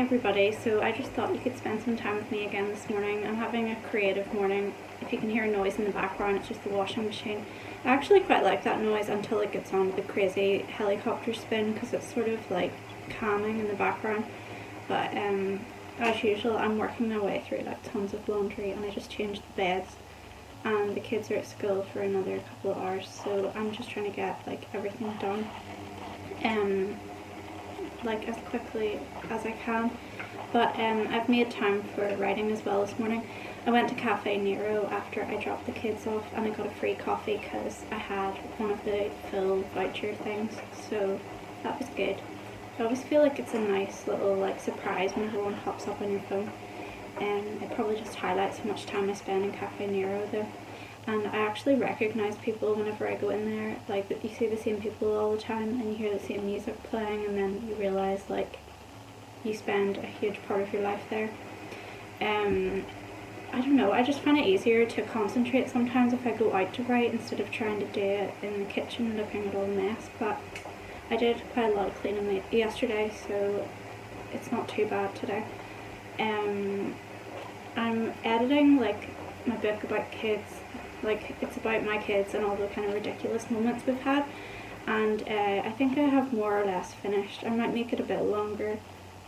everybody, so I just thought you could spend some time with me again this morning. I'm having a creative morning. If you can hear noise in the background, it's just the washing machine. I actually quite like that noise until it gets on with the crazy helicopter spin, because it's sort of like calming in the background. But as usual, I'm working my way through like tons of laundry, and I just changed the beds and the kids are at school for another couple of hours, so I'm just trying to get like everything done like as quickly as I can. But I've made time for writing as well this morning. I went to Cafe Nero after I dropped the kids off, and I got a free coffee because I had one of the full voucher things, so that was good. I always feel like it's a nice little like surprise when everyone pops up on your phone. It probably just highlights how much time I spend in Cafe Nero though. And I actually recognise people whenever I go in there, like that you see the same people all the time and you hear the same music playing, and then you realise like you spend a huge part of your life there. I don't know, I just find it easier to concentrate sometimes if I go out to write instead of trying to do it in the kitchen looking at all the mess. But I did quite a lot of cleaning yesterday, so it's not too bad today. I'm editing like my book about kids, like it's about my kids and all the kind of ridiculous moments we've had, and I think I have more or less finished. I might make it a bit longer.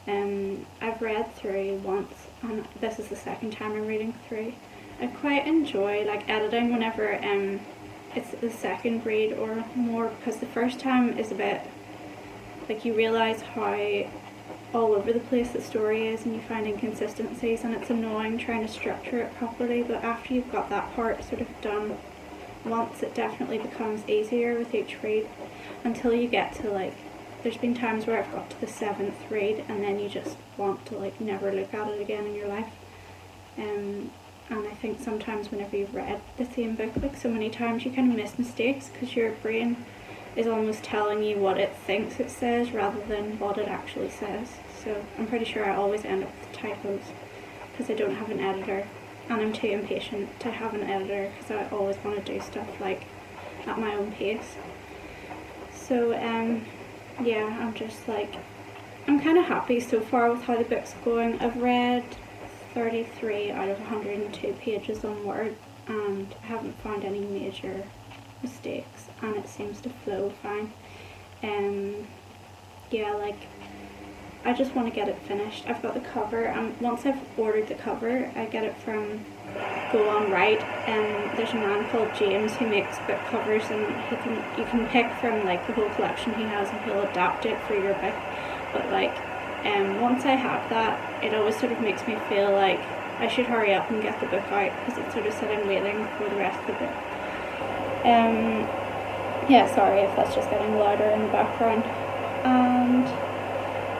I've read through once, and this is the second time I'm reading through. I quite enjoy like editing whenever it's the second read or more, because the first time is a bit like you realise how all over the place the story is and you find inconsistencies, and it's annoying trying to structure it properly. But after you've got that part sort of done once, it definitely becomes easier with each read until you get to like, there's been times where I've got to the 7th read and then you just want to like never look at it again in your life. And I think sometimes whenever you've read the same book like so many times, you kind of miss mistakes because your brain is almost telling you what it thinks it says rather than what it actually says. So I'm pretty sure I always end up with typos because I don't have an editor, and I'm too impatient to have an editor because I always want to do stuff like at my own pace. So yeah, I'm just like, I'm kind of happy so far with how the book's going. I've read 33 out of 102 pages on Word and I haven't found any major mistakes, and it seems to flow fine. Yeah, like I just want to get it finished. I've got the cover, and once I've ordered the cover, I get it from Go On Right, and there's a man called James who makes book covers, and you can pick from like the whole collection he has, and he'll adapt it for your book. But like once I have that, it always sort of makes me feel like I should hurry up and get the book out, because it's sort of sitting waiting for the rest of the book. Yeah, sorry if that's just getting louder in the background.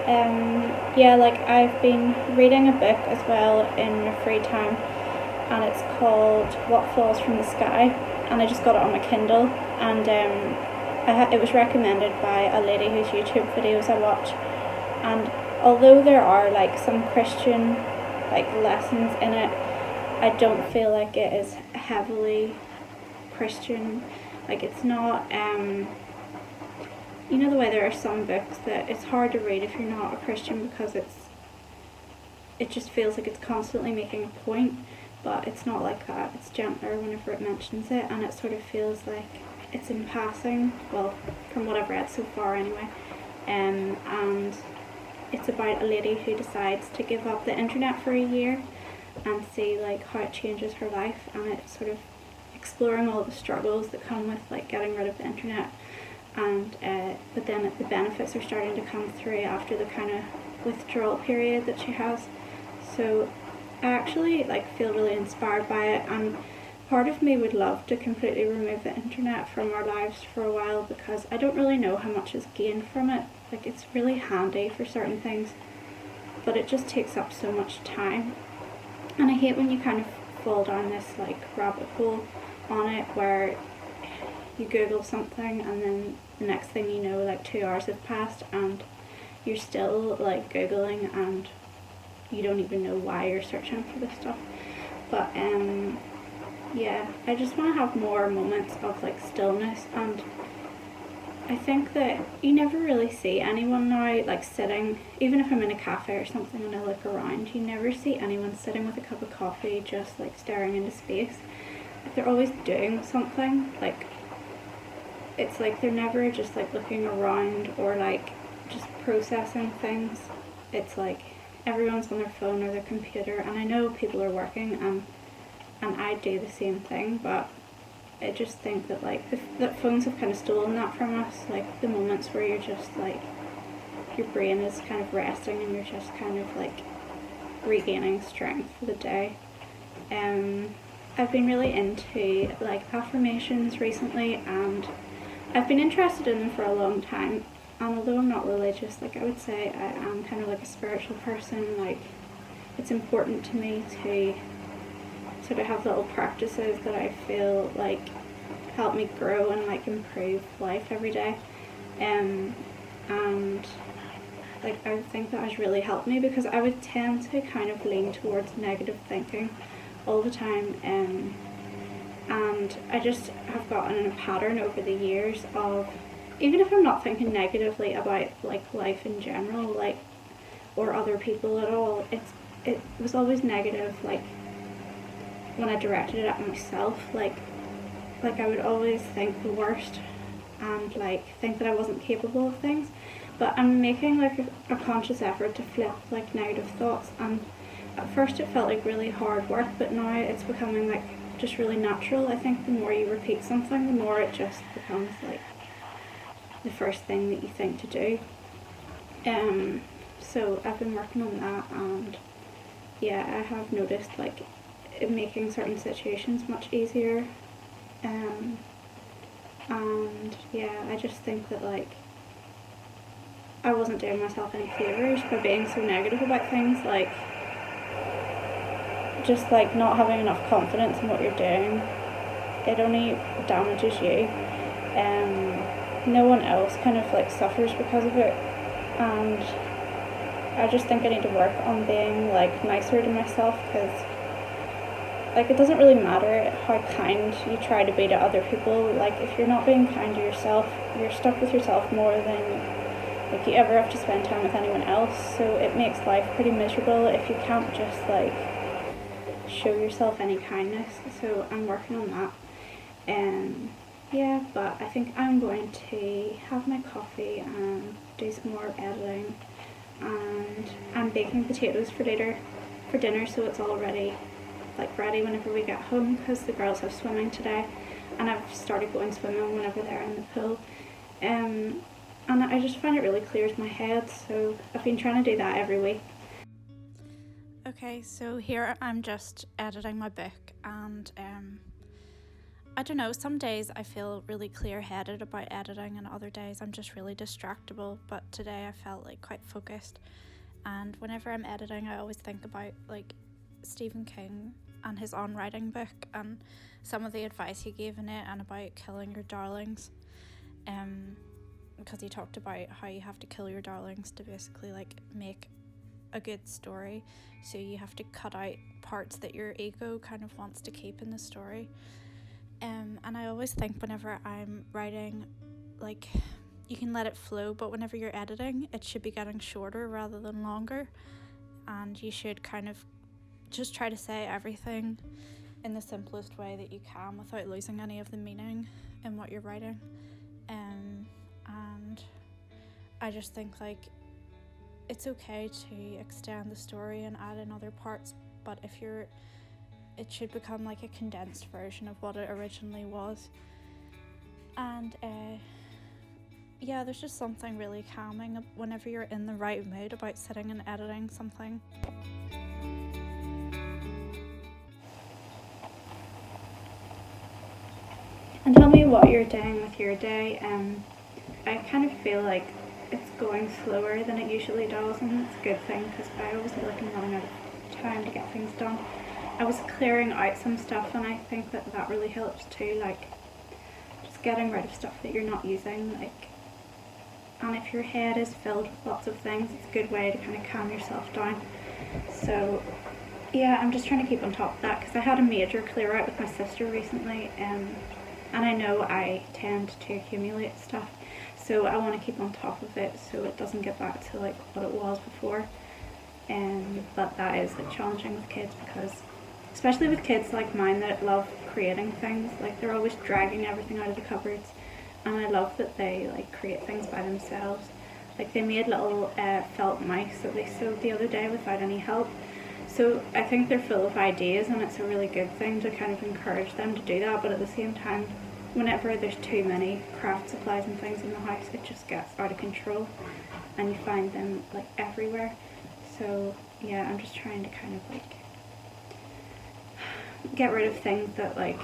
And yeah, like I've been reading a book as well in free time, and it's called What Falls from the Sky, and I just got it on my Kindle, and it was recommended by a lady whose YouTube videos I watch, and although there are like some Christian like lessons in it, I don't feel like it is heavily Christian. Like it's not you know the way there are some books that it's hard to read if you're not a Christian because it just feels like it's constantly making a point, but it's not like that. It's gentler whenever it mentions it, and it sort of feels like it's in passing, well, from what I've read so far anyway. And it's about a lady who decides to give up the internet for a year and see like how it changes her life, and it's sort of exploring all the struggles that come with like getting rid of the internet, and but then the benefits are starting to come through after the kind of withdrawal period that she has. So I actually like feel really inspired by it, and part of me would love to completely remove the internet from our lives for a while, because I don't really know how much is gained from it. Like it's really handy for certain things, but it just takes up so much time, and I hate when you kind of fall down this like rabbit hole on it where you Google something and then the next thing you know like 2 hours have passed and you're still like Googling and you don't even know why you're searching for this stuff. But yeah, I just want to have more moments of like stillness, and I think that you never really see anyone now like sitting, even if I'm in a cafe or something and I look around, you never see anyone sitting with a cup of coffee just like staring into space. Like they're always doing something, like it's like they're never just like looking around or like just processing things. It's like everyone's on their phone or their computer, and I know people are working and I do the same thing, but I just think that like that phones have kind of stolen that from us, like the moments where you're just like your brain is kind of resting and you're just kind of like regaining strength for the day. I've been really into like affirmations recently, and I've been interested in them for a long time, and although I'm not religious, like I would say I am kind of like a spiritual person. Like it's important to me to sort of have little practices that I feel like help me grow and like improve life every day. And like I think that has really helped me, because I would tend to kind of lean towards negative thinking all the time, and I just have gotten in a pattern over the years of, even if I'm not thinking negatively about like life in general, like or other people at all, it was always negative, like when I directed it at myself, like I would always think the worst and like think that I wasn't capable of things. But I'm making like a conscious effort to flip like negative thoughts, and at first it felt like really hard work, but now it's becoming like just really natural. I think the more you repeat something, the more it just becomes like the first thing that you think to do. So I've been working on that, and yeah, I have noticed like it making certain situations much easier. And yeah, I just think that like I wasn't doing myself any favours by being so negative about things, like just like not having enough confidence in what you're doing. It only damages you. No one else kind of like suffers because of it, and I just think I need to work on being like nicer to myself, because like it doesn't really matter how kind you try to be to other people. Like if you're not being kind to yourself, you're stuck with yourself more than like you ever have to spend time with anyone else. So it makes life pretty miserable if you can't just like show yourself any kindness. So I'm working on that. Yeah, but I think I'm going to have my coffee and do some more editing, and I'm baking potatoes for dinner, so it's all ready whenever we get home, because the girls have swimming today, and I've started going swimming whenever they're in the pool. And I just find it really clears my head, so I've been trying to do that every week. Okay, so here I'm just editing my book, and I don't know, some days I feel really clear-headed about editing, and other days I'm just really distractible, but today I felt like quite focused. And whenever I'm editing, I always think about like Stephen King and his On Writing book, and some of the advice he gave in it, and about killing your darlings, because he talked about how you have to kill your darlings to basically like make a good story. So you have to cut out parts that your ego kind of wants to keep in the story. And I always think whenever I'm writing, like you can let it flow, but whenever you're editing, it should be getting shorter rather than longer, and you should kind of just try to say everything in the simplest way that you can without losing any of the meaning in what you're writing. And I just think like it's okay to extend the story and add in other parts, but it should become like a condensed version of what it originally was. And yeah, there's just something really calming whenever you're in the right mood about sitting and editing something. And tell me what you're doing with your day. I kind of feel like it's going slower than it usually does, and it's a good thing, because I always feel like I'm running out of time to get things done. I was clearing out some stuff, and I think that really helps too, like just getting rid of stuff that you're not using, like, and if your head is filled with lots of things, it's a good way to kind of calm yourself down. So yeah, I'm just trying to keep on top of that, because I had a major clear out with my sister recently, and I know I tend to accumulate stuff. So I want to keep on top of it so it doesn't get back to like what it was before. But that is like challenging with kids, because especially with kids like mine that love creating things, like they're always dragging everything out of the cupboards, and I love that they like create things by themselves. Like they made little felt mice that they sewed the other day without any help. So I think they're full of ideas, and it's a really good thing to kind of encourage them to do that. But at the same time, whenever there's too many craft supplies and things in the house, it just gets out of control, and you find them like everywhere. So yeah, I'm just trying to kind of like get rid of things that like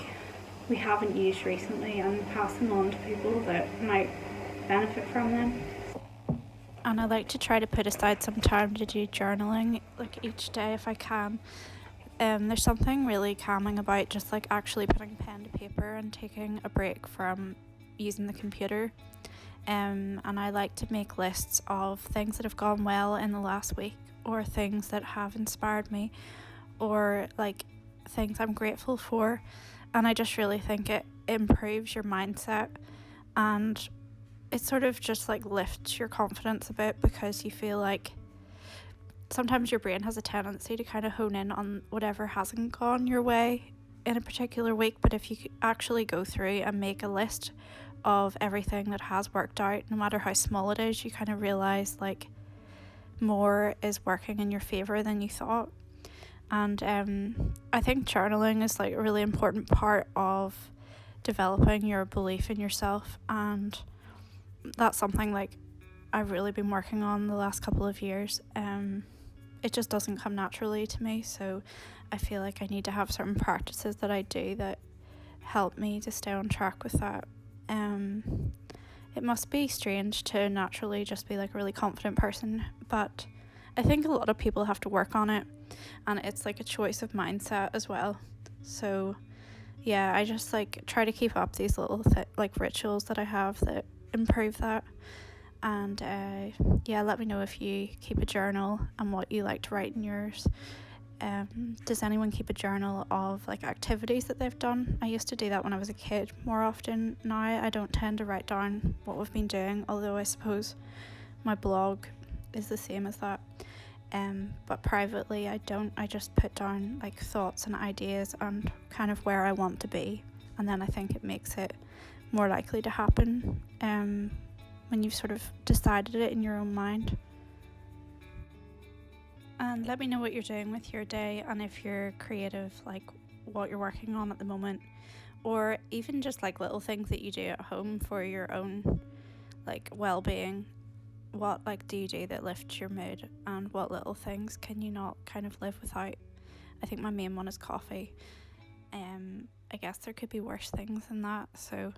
we haven't used recently and pass them on to people that might benefit from them. And I like to try to put aside some time to do journaling, like each day if I can. There's something really calming about just like actually putting pen to paper and taking a break from using the computer. And I like to make lists of things that have gone well in the last week, or things that have inspired me, or like things I'm grateful for. And I just really think it improves your mindset, and it sort of just like lifts your confidence a bit, because you feel like sometimes your brain has a tendency to kind of hone in on whatever hasn't gone your way in a particular week. But if you actually go through and make a list of everything that has worked out, no matter how small it is, you kind of realize like more is working in your favor than you thought. And I think journaling is like a really important part of developing your belief in yourself, and that's something like I've really been working on the last couple of years. It just doesn't come naturally to me, so I feel like I need to have certain practices that I do that help me to stay on track with that. It must be strange to naturally just be like a really confident person, but I think a lot of people have to work on it, and it's like a choice of mindset as well. So yeah, I just like try to keep up these little like rituals that I have that improve that. And yeah, let me know if you keep a journal and what you like to write in yours. Does anyone keep a journal of like activities that they've done? I used to do that when I was a kid more often. Now I don't tend to write down what we've been doing, although I suppose my blog is the same as that. But privately I don't. I just put down like thoughts and ideas and kind of where I want to be, and then I think it makes it more likely to happen when you've sort of decided it in your own mind. And let me know what you're doing with your day, and if you're creative, like what you're working on at the moment, or even just like little things that you do at home for your own like well-being. What like do you do that lifts your mood, and what little things can you not kind of live without? I think my main one is coffee. I guess there could be worse things than that, so